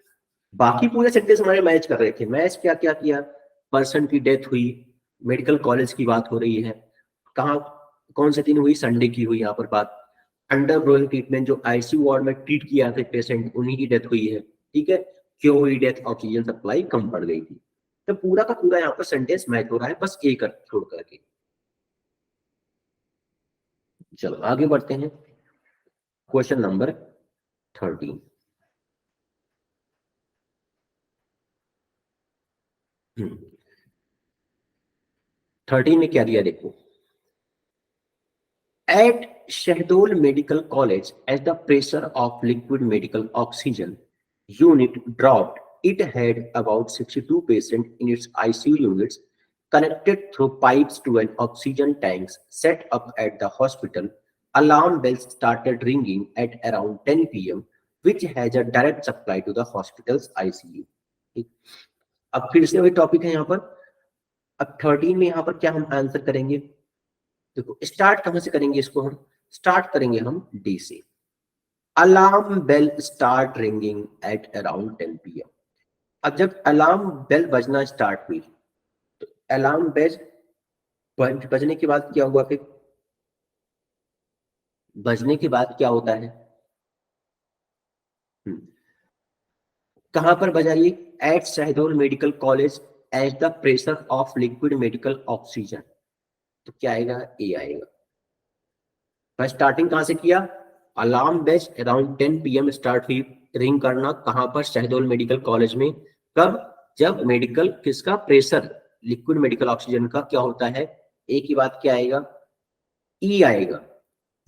बाकी पूरे सेंटेंस हमारे मैच कर रहे थे, मैच क्या क्या किया, पर्सन की डेथ हुई, मेडिकल कॉलेज की बात हो रही है, कहाँ कौन से दिन हुई, संडे की हुई यहाँ पर बात, अंडर गोइंग ट्रीटमेंट, जो आईसीयू वार्ड में ट्रीट किया था पेशेंट उन्हीं की डेथ हुई है, ठीक है, क्यों हुई डेथ, ऑक्सीजन सप्लाई कम पड़ गई थी। तो पूरा का पूरा यहाँ पर सेंटेंस मैच हो रहा है, बस एक छोड़ करके। चलो आगे बढ़ते हैं, क्वेश्चन नंबर 13। 13 में क्या दिया देखो, at Shahdol Medical College, as the pressure of liquid medical oxygen unit dropped, it had about 62 patients in its ICU units connected through pipes to an oxygen tanks set up at the hospital. Alarm bells started ringing at around 10 p.m., which has a direct supply to the hospital's ICU. ठीक? अब फिर से वही topic है यहाँ पर, अब 13 में यहाँ पर क्या हम आंसर करेंगे, देखो स्टार्ट कहां से करेंगे इसको, हम स्टार्ट करेंगे हम डी से, alarm bell start ringing at around 10 p.m. अब जब अलार्म बेल बजना स्टार्ट हुई तो अलार्म बेल बजने के बाद क्या हुआ, फिर बजने के बाद क्या होता है, कहां पर बजा ये, at Shahdol medical college as the pressure of liquid medical oxygen, तो क्या आएगा, ए आएगा। मैं स्टार्टिंग कहां से किया, alarm bell around 10 PM start हुई रिंग करना, कहां पर, शहदोल मेडिकल कॉलेज में। कब, जब मेडिकल किसका प्रेशर, लिक्विड मेडिकल ऑक्सीजन का क्या होता है, ए की बात क्या आएगा, ई आएगा,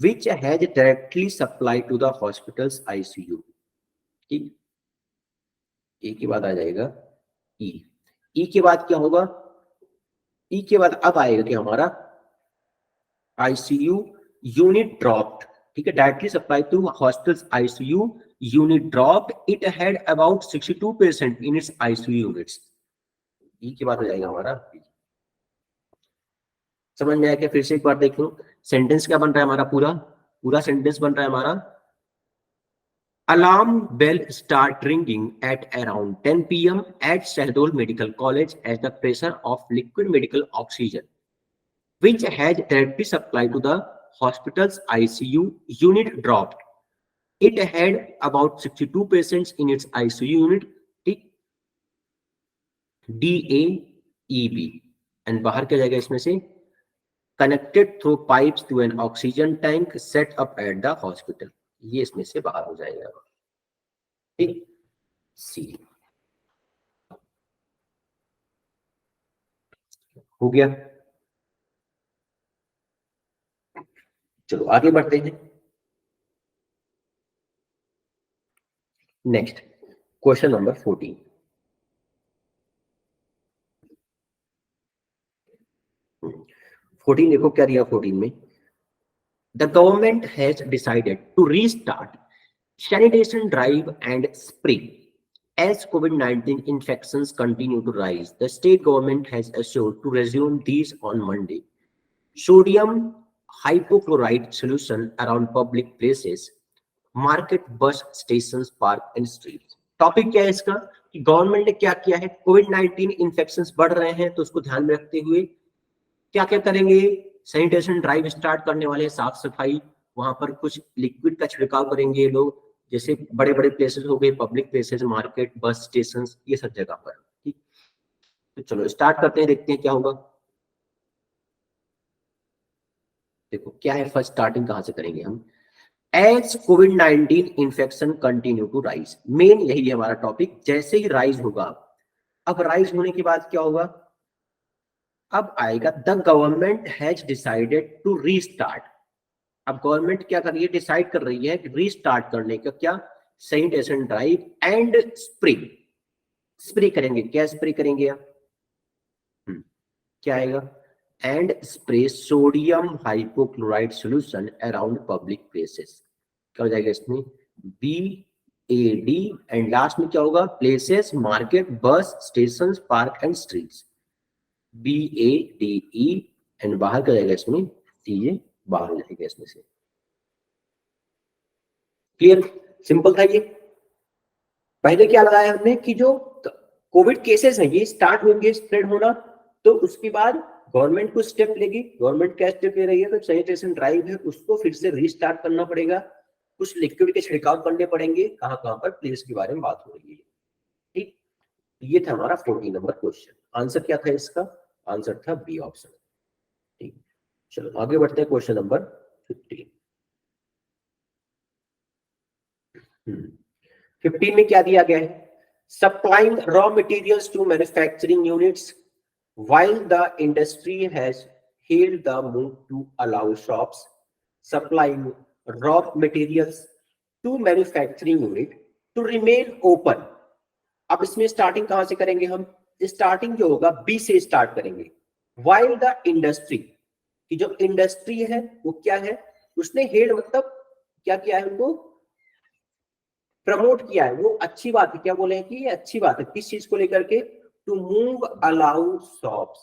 which has directly supply to the hospitals ICU, ठीक, ए के बाद आ जाएगा ई, ई के बाद क्या होगा, ई के बाद अब आएगा कि हमारा आईसीयू यूनिट ड्रॉप्ड, ठीक है, directly supply to hospitals ICU unit dropped, it had about 62% in its ICU units, E के बाद हो जाएगा हमारा। समझ में आया क्या, फिर से एक बार देख लो, सेंटेंस क्या बन रहा है हमारा, पूरा पूरा सेंटेंस बन रहा है हमारा, alarm bell start ringing at around 10 PM at Shahdol Medical College as the pressure of liquid medical oxygen, which has directly supply to the hospital's ICU unit dropped. It had about 62 patients in its ICU unit, DAEB, and बाहर क्या जाएगा इसमें से, connected through pipes to an oxygen tank set up at the hospital, ये इसमें से बाहर हो जाएगा, ठीक, सी हो गया। चलो आगे बढ़ते हैं, नेक्स्ट क्वेश्चन नंबर 14। देखो क्या दिया 14 में, the government has decided to restart sanitation drive and spray as COVID-19 infections continue to rise. The state government has assured to resume these on Monday. Sodium hypochlorite solution around public places, market, bus stations, park and streets. Topic क्या है इसका, कि government ने क्या किया है, कोविड-19 infections बढ़ रहे हैं तो उसको ध्यान में रखते हुए क्या क्या करेंगे, सैनिटेशन ड्राइव स्टार्ट करने वाले, साफ सफाई, वहां पर कुछ लिक्विड का छिड़काव करेंगे लोग, जैसे बड़े बड़े प्लेसेस हो गए, public places, market, bus station, ये सब जगह पर, ठीक। तो चलो स्टार्ट करते हैं, देखते हैं क्या होगा। देखो क्या है, फर्स्ट स्टार्टिंग कहां से करेंगे हम, एज कोविड-19 infection continue to rise, main यही है हमारा टॉपिक, जैसे ही राइज होगा, अब राइज होने के बाद क्या होगा, अब आएगा the government has decided to restart, अब गवर्नमेंट क्या कर रही है, डिसाइड कर रही है रीस्टार्ट करने का, क्या, sanitation drive and spray, spray करेंगे, क्या स्प्रे करेंगे आप, क्या आएगा, and spray sodium hypochlorite solution around public places, क्या हो जाएगा इसमें, BAD, एंड लास्ट में क्या होगा, places, market, bus station, park and streets, BADE, and बाहर क्या जाएगा इसमें, ये बाहर हो जाएगा इसमें से। क्लियर, सिंपल था ये। पहले क्या लगाया हमने कि जो कोविड केसेस है ये स्टार्ट होंगे स्प्रेड होना, तो उसके बाद गवर्नमेंट कुछ स्टेप लेगी, गवर्नमेंट क्या स्टेप ले रही है, तो सैनिटेशन ड्राइव है उसको फिर से रीस्टार्ट करना पड़ेगा, कुछ लिक्विड के छिड़काव करने पड़ेंगे, कहां कहां पर, प्लेस के बारे में बात हो रही है, ठीक। ये था हमारा 14 नंबर क्वेश्चन, आंसर क्या था इसका, आंसर था बी ऑप्शन, ठीक। चलो आगे बढ़ते हैं, क्वेश्चन नंबर 15। 15 में क्या दिया गया है, supplying raw materials to manufacturing units while the industry has hailed the move to allow shops supplying raw materials to manufacturing unit to remain open। अब इसमें स्टार्टिंग कहां से करेंगे हम, स्टार्टिंग जो होगा बी से स्टार्ट करेंगे, while the industry, कि जो इंडस्ट्री है वो क्या है, उसने हेड मतलब क्या किया है, उनको प्रमोट किया है, वो अच्छी बात है, क्या बोले हैं कि ये अच्छी बात है, किस चीज को लेकर के, टू मूव अलाउ शॉप्स,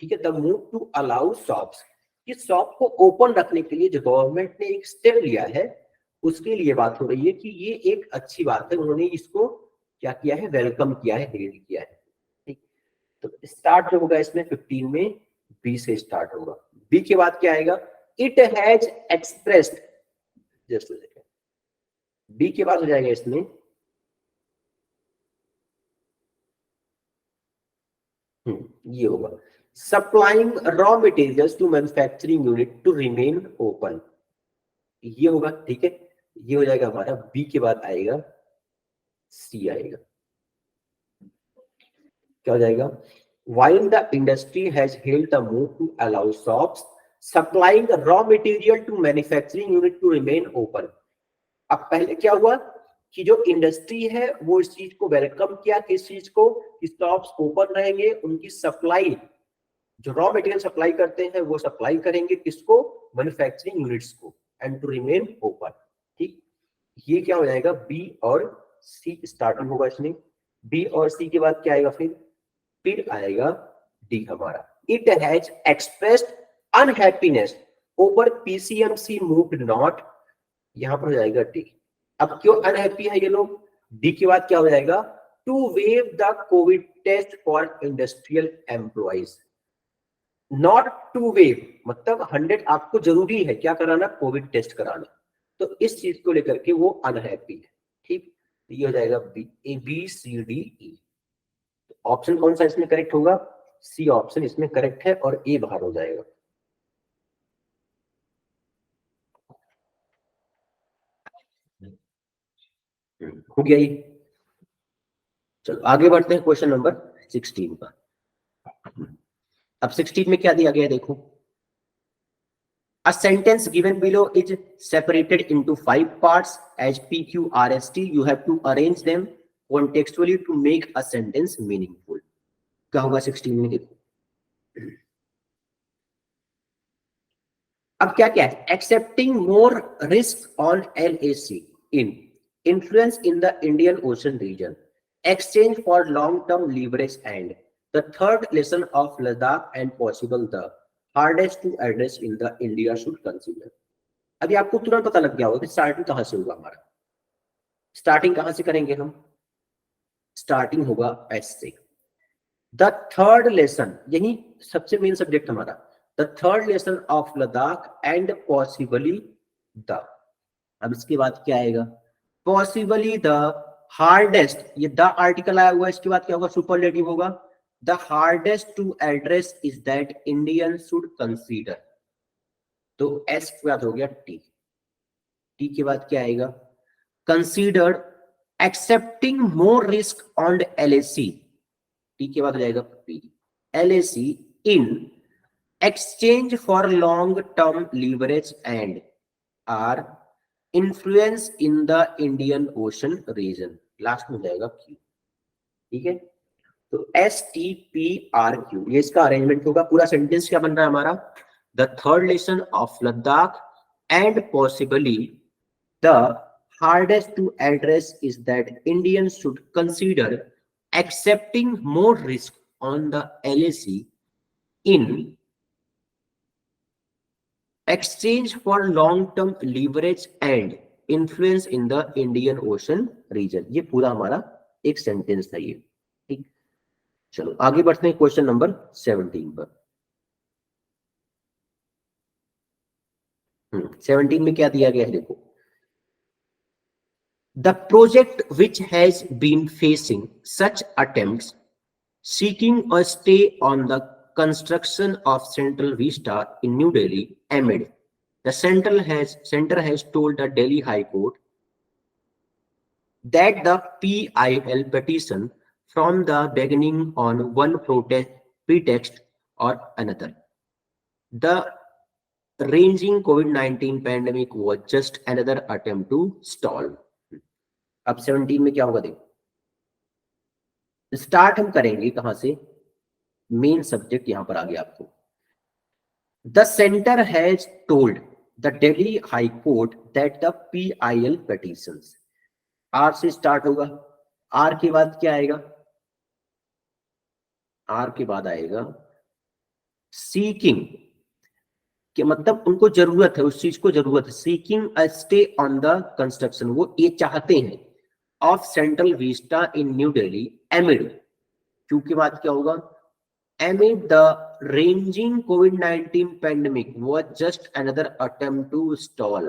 ठीक है, the move to allow shops, कि शॉप को ओपन रखने के लिए जो गवर्नमेंट ने एक स्टेप लिया है उसके लिए बात हो रही है कि ये एक अच्छी बात है, उन्होंने इसको क्या किया है, वेलकम किया है, हेल किया है। ठीक, तो स्टार्ट जो होगा इसमें 15 में बी से स्टार्ट होगा। बी के बाद क्या आएगा, it has expressed, just B के बाद हो जाएगा इसमें ये होगा supplying raw materials to manufacturing unit to remain open, ये होगा। ठीक है, ये हो जाएगा हमारा। बी के बाद आएगा सी आएगा, क्या हो जाएगा, while the industry has held the move to allow shops supplying raw material to manufacturing unit to remain open। अब पहले क्या हुआ कि जो इंडस्ट्री है वो इस चीज को वेलकम किया, किस चीज को, कि शॉप्स ओपन रहेंगे, उनकी सप्लाई, जो रॉ मटेरियल सप्लाई करते हैं वो सप्लाई करेंगे किसको, मैन्युफैक्चरिंग यूनिट्स को, एंड टू रिमेन ओपन। ठीक, ये क्या हो जाएगा, बी और सी स्टार्टिंग होगा इसमें। बी और सी के बाद क्या आएगा, फिर आएगा डी हमारा, it has expressed unhappiness over PCMC moved not, यहां पर हो जाएगा डी। अब क्यों अनहैप्पी है ये लोग, डी के बाद क्या हो जाएगा, to waive the covid test for industrial employees, not to waive मतलब 100 आपको जरूरी है क्या कराना, कोविड टेस्ट कराना, तो इस चीज को लेकर के वो अनहैप्पी है। ठीक, ये हो जाएगा B, A B C D E. Option कौन सा इसमें करेक्ट होगा, सी ऑप्शन इसमें करेक्ट है और ए बाहर हो जाएगा। हो गया ये। चलो आगे बढ़ते हैं क्वेश्चन नंबर 16 पर। अब 16 में क्या दिया गया है देखो, a sentence given below is separated into 5 parts as PQRST, you have to arrange them contextually to make a sentence meaningful। क्या होगा 16 में देखो, अब क्या क्या है, accepting more risk on LAC in influence in the Indian Ocean region, exchange for long-term leverage, and the third lesson of Ladakh and possible the hardest to address in the India should consider। अभी आपको तुरंत पता लग गया होगा कि starting कहां से होगा हमारा, स्टार्टिंग कहां से करेंगे हम, स्टार्टिंग होगा एस से। द थर्ड लेसन, यही सबसे मेन सब्जेक्ट हमारा, the third lesson of Ladakh and possibly the, अब इसके बाद क्या आएगा, पॉसिबली द हार्डेस्ट, ये द आर्टिकल आया हुआ है, इसके बाद क्या होगा, सुपरलेटिव होगा, the hardest to address is that Indian should consider, तो एस के बाद हो गया टी, टी के बाद क्या आएगा, considered accepting more risk on LAC, T के बाद हो जाएगा P, LAC in exchange for long term leverage and are influence in the Indian Ocean region, last में हो जाएगा Q। ठीक है, तो STPRQ ये इसका अरेंजमेंट होगा। पूरा सेंटेंस क्या बन रहा है हमारा, the third lesson of Ladakh and possibly the hardest to address is that Indians should consider accepting more risk on the LAC in exchange for long-term leverage and influence in the Indian Ocean region। ये पूरा हमारा एक sentence था ये। ठीक, चलो आगे बढ़ते हैं क्वेश्चन नंबर 17 पर। 17 में क्या दिया गया है देखो, the project which has been facing such attempts seeking a stay on the construction of Central Vista in New Delhi amid the center has told the Delhi High Court that the PIL petition from the beginning on one pretext or another, the raging COVID-19 pandemic was just another attempt to stall। अब 17 में क्या होगा देखो, start हम करेंगे कहां से, main subject यहां पर आ गया आपको, the centre has told the Delhi high court that the PIL petitions, R से स्टार्ट होगा, आर के बाद क्या आएगा, आर के बाद आएगा सीकिंग, कि मतलब उनको जरूरत है, उस चीज को जरूरत है, seeking a stay on the construction, वो ये चाहते हैं of central Vista in new Delhi एमिड, Q के बाद क्या होगा, amid the raging COVID-19 pandemic was just another attempt to stall,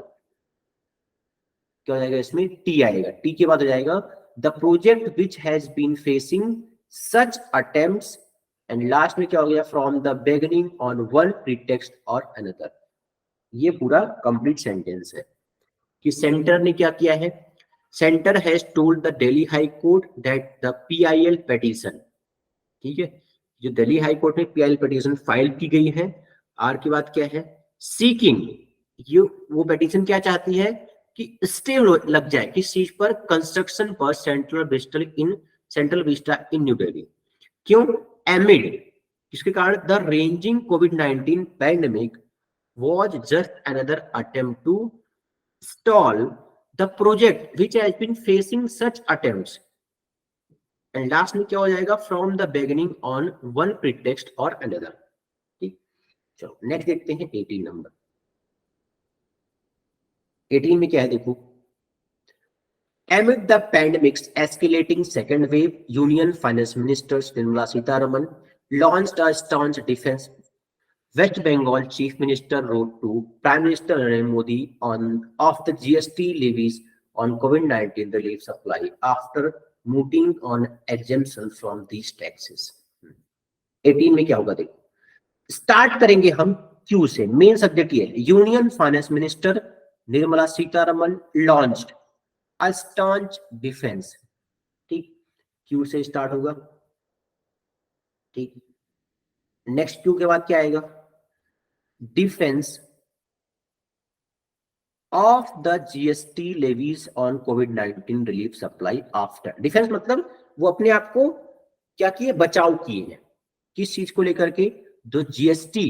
क्या हो जाएगा इसमें, टी आएगा, टी के बाद हो जाएगा the project which has been facing such attempts, and last में क्या हो गया, from the beginning on one pretext or another. ये पूरा कंप्लीट सेंटेंस है कि सेंटर ने क्या किया है, centre has told the Delhi high court that the PIL petition, ठीक है, जो दिल्ली हाई कोर्ट में पीआईएल पिटीशन फाइल की गई है, आर की बात क्या है, सीकिंग, ये वो पिटीशन क्या चाहती है कि स्टे लग जाए किस चीज पर, कंस्ट्रक्शन पर सेंट्रल विस्टा इन न्यू दिल्ली, क्यों, एमिड, इसके कारण the ranging covid pandemic was just another attempt to stall the project which has been facing such attempts, and last में क्या हो जाएगा, from the beginning on one pretext or another. ठीक, चलो next देखते हैं 18 नंबर। 18 में क्या है देखो, amid the pandemic's escalating second wave, Union Finance Minister Nirmala Sitharaman launched a staunch defense. West Bengal Chief Minister wrote to Prime Minister Narendra Modi of the GST levies on COVID-19 relief supply after mooting on exemption from these taxes. 18 में क्या होगा देखो, start करेंगे हम Q से, main subject ये है, union finance minister Nirmala Sitharaman launched a staunch defence, ठीक, क्यू से स्टार्ट होगा, ठीक, नेक्स्ट क्यू के बाद क्या आएगा, defence of the GST levies on कोविड-19 रिलीफ सप्लाई आफ्टर, डिफेंस मतलब वो अपने आप को क्या किए, बचाव किए हैं, किस चीज को लेकर के, जो जीएसटी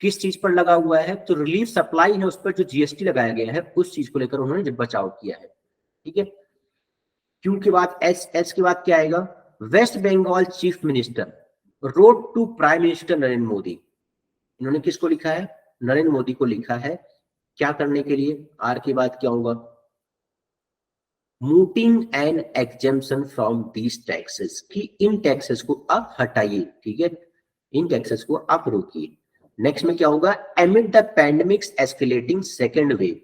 किस चीज पर लगा हुआ है, तो रिलीफ सप्लाई है उस पर जो जीएसटी लगाया गया है उस चीज को लेकर उन्होंने बचाव किया है, ठीक है। क्यू के बाद एच के बाद क्या आएगा, West Bengal chief minister wrote to prime minister Narendra Modi, इन्होंने किसको लिखा है, नरेंद्र मोदी को लिखा है, क्या करने के लिए, आर के बाद क्या होगा, mooting and exemption from these taxes, कि इन टैक्सेस को आप हटाइए, ठीक है, इन टैक्सेस को आप रोकिए। नेक्स्ट में क्या होगा, एमिड the pandemics escalating second wave,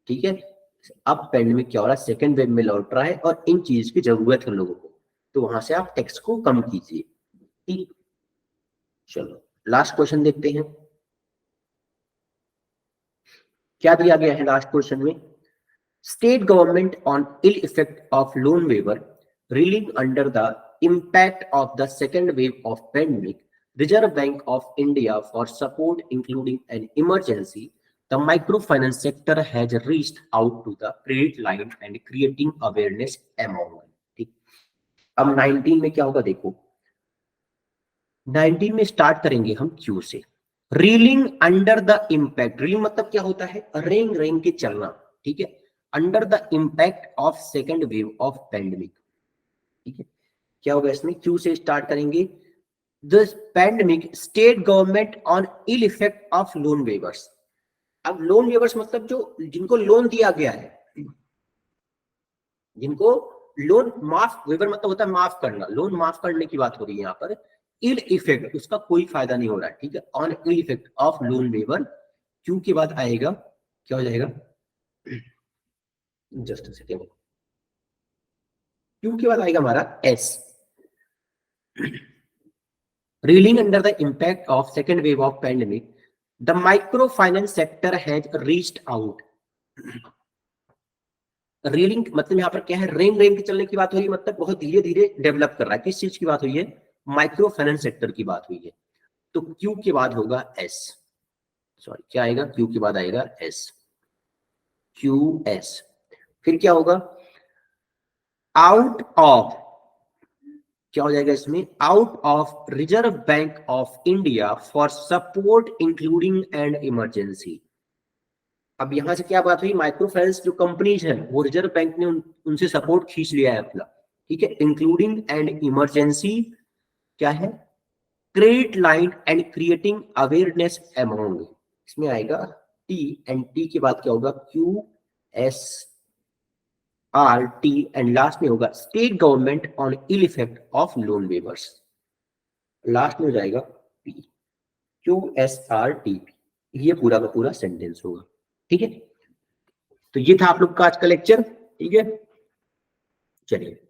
ठीक है, अब पैंडेमिक क्या हो रहा है, सेकेंड वेव में लौट रहा है और इन चीज की जरूरत है लोगों को, तो वहां से आप टैक्स को कम कीजिए, ठीक। चलो लास्ट क्वेश्चन देखते हैं, क्या दिया गया है लास्ट क्वेश्चन में, state government on ill effect of loan waiver reeling under the impact of the second wave of pandemic, Reserve Bank of India for support including an emergency, the microfinance sector has reached out to the credit line and creating awareness among them, ठीक। अब 19 में क्या होगा देखो, 19 में start करेंगे हम Q से, reeling under the impact, reeling मतलब क्या होता है, रेंग रेंग के चलना, ठीक है, under the impact of second wave of pandemic, ठीक है, क्या होगा इसमें, क्यू से स्टार्ट करेंगे, the pandemic state government on ill effect of loan waivers, अब लोन वेवर्स मतलब जो जिनको लोन दिया गया है, जिनको लोन माफ, वेवर मतलब होता है माफ करना, लोन माफ करने की बात हो रही है यहाँ पर, इल इफेक्ट उसका कोई फायदा नहीं हो रहा है, ठीक है, on ill effect of loan waiver, Q के बाद आएगा क्या हो जाएगा, जस्ट सेकेंड, क्यू के बाद आएगा हमारा S, reeling under the impact of second wave of pandemic the microfinance sector has reached out, reeling मतलब यहाँ पर क्या है, रेंग रेंग के चलने की बात हुई है, मतलब बहुत धीरे धीरे डेवलप कर रहा है, किस चीज की बात हुई है, माइक्रो फाइनेंस सेक्टर की बात हुई है, तो क्यू के बाद होगा एस, सॉरी क्या आएगा, क्यू के बाद आएगा एस, क्यू एस, फिर क्या होगा, आउट ऑफ, क्या हो जाएगा इसमें, out of reserve bank of India for support including and emergency, अब यहां से क्या बात हुई, माइक्रो फाइनेंस जो कंपनीज है वो रिजर्व बैंक ने उनसे सपोर्ट खींच लिया है अपना, ठीक है, इंक्लूडिंग एंड इमरजेंसी क्या है, credit line and creating awareness among, इसमें आएगा टी, एंड टी के बाद क्या होगा, Q S R T and last में होगा state government on ill effect of loan waivers, last में हो जाएगा पी, QSRTP, ये पूरा का पूरा सेंटेंस होगा। ठीक है, तो ये था आप लोग का आज का लेक्चर। ठीक है, चलिए।